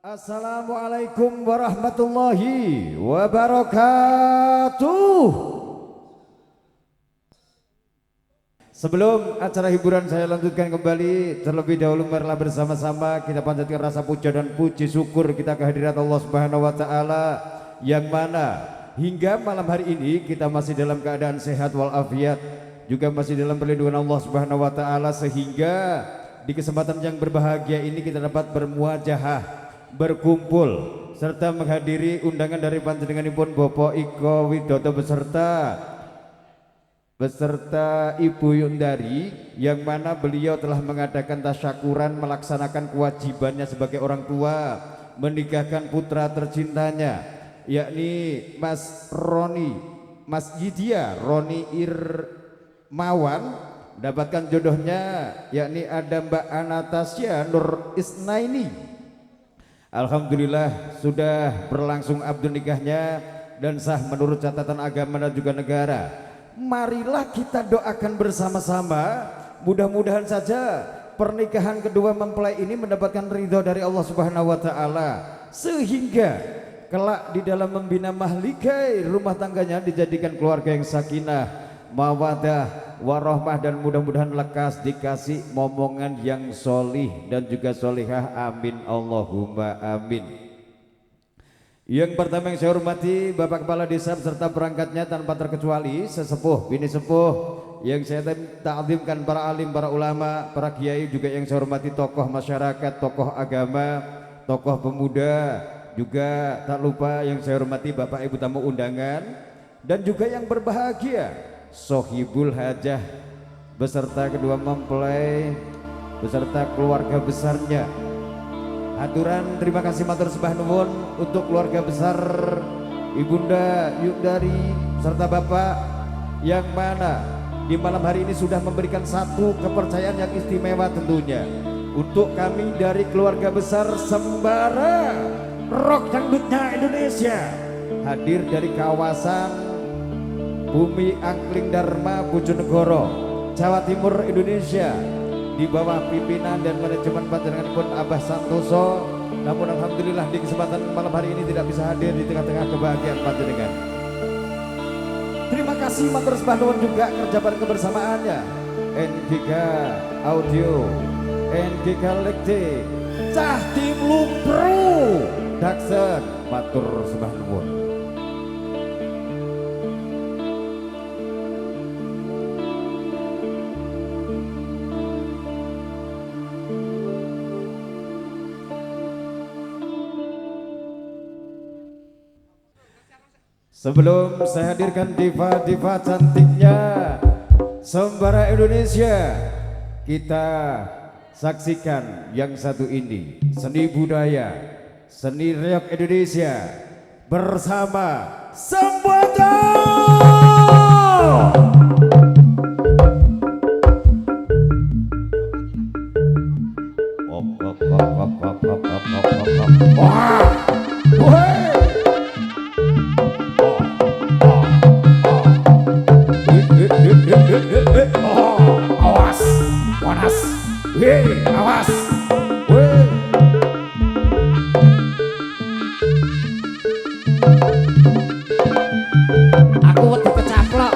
Assalamualaikum warahmatullahi wabarakatuh. Sebelum acara hiburan saya lanjutkan kembali, terlebih dahulu marilah bersama-sama kita panjatkan rasa puja dan puji syukur kita kehadirat Allah Subhanahu wa taala yang mana hingga malam hari ini kita masih dalam keadaan sehat walafiat, juga masih dalam perlindungan Allah Subhanahu wa taala, sehingga di kesempatan yang berbahagia ini kita dapat bermuajahah, berkumpul serta menghadiri undangan dari panjenenganipun Bapak Iko Widodo beserta Ibu Yundari, yang mana beliau telah mengadakan tasyakuran melaksanakan kewajibannya sebagai orang tua menikahkan putra tercintanya, yakni Mas Yidya Roni Irmawan, mendapatkan jodohnya yakni ada Mbak Anastasia Nur Isnaini. Alhamdulillah sudah berlangsung akad nikahnya dan sah menurut catatan agama dan juga negara. Marilah kita doakan bersama-sama, mudah-mudahan saja pernikahan kedua mempelai ini mendapatkan ridho dari Allah Subhanahu wa taala, sehingga kelak di dalam membina mahligai rumah tangganya dijadikan keluarga yang sakinah, mawadah, warahmah, dan mudah-mudahan lekas dikasih momongan yang solih dan juga solihah. Amin Allahumma amin. Yang pertama yang saya hormati Bapak Kepala Desa beserta perangkatnya tanpa terkecuali, sesepuh, bini sepuh yang saya ta'zimkan, para alim, para ulama, para kiai, juga yang saya hormati tokoh masyarakat, tokoh agama, tokoh pemuda, juga tak lupa yang saya hormati Bapak Ibu tamu undangan, dan juga yang berbahagia Sohibul Hajah beserta kedua mempelai beserta keluarga besarnya. Aturan terima kasih matur sembah nuwun untuk keluarga besar Ibunda Yudari serta Bapak, yang mana di malam hari ini sudah memberikan satu kepercayaan yang istimewa tentunya untuk kami dari keluarga besar Sembara Rock Dangdutnya Indonesia, hadir dari kawasan Bumi Angkling Dharma Bojonegoro, Jawa Timur Indonesia, di bawah pimpinan dan manajemen panjenenganipun Abah Santoso. Namun alhamdulillah di kesempatan malam hari ini tidak bisa hadir di tengah-tengah kebahagiaan panjenengan. Terima kasih matur sembah nuwun juga kerja bareng kebersamaannya NGK Audio, NGK Lekti, Cah Tim Lumpru Daksen, matur sembah nuwun. Sebelum saya hadirkan diva-diva cantiknya Sembara Indonesia, kita saksikan yang satu ini, seni budaya, seni reok Indonesia bersama Sembodo. Awas, panas, awas, aku wedi kecaplok.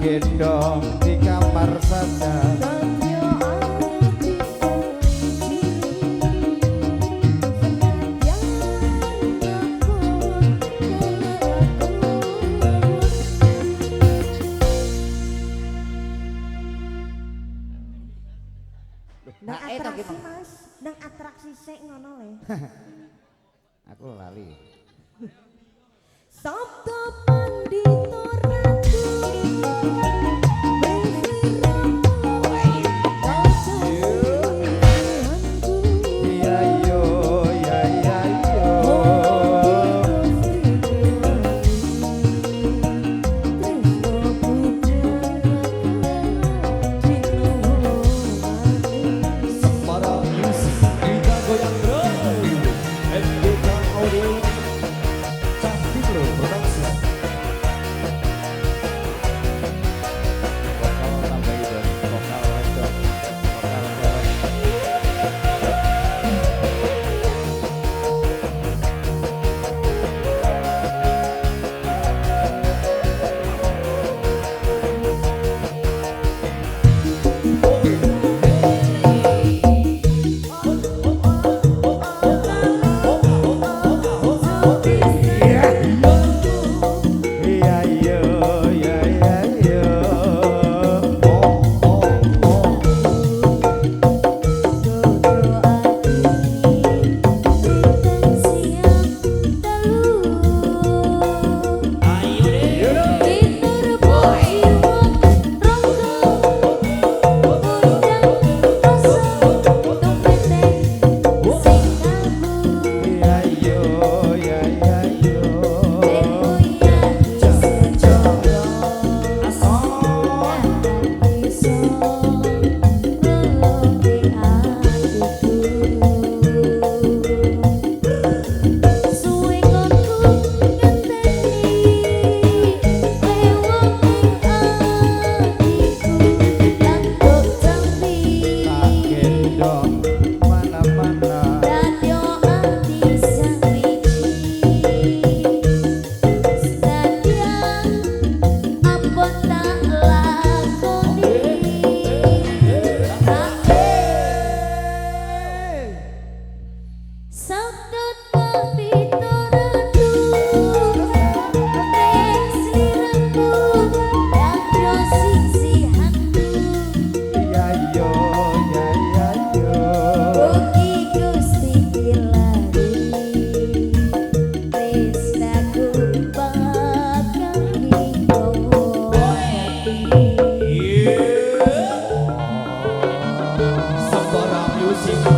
gendong di kamar saja. Nang atraksi mas, nang atraksi sik ngono le. Aku lali. Sabda pandita ratu. musik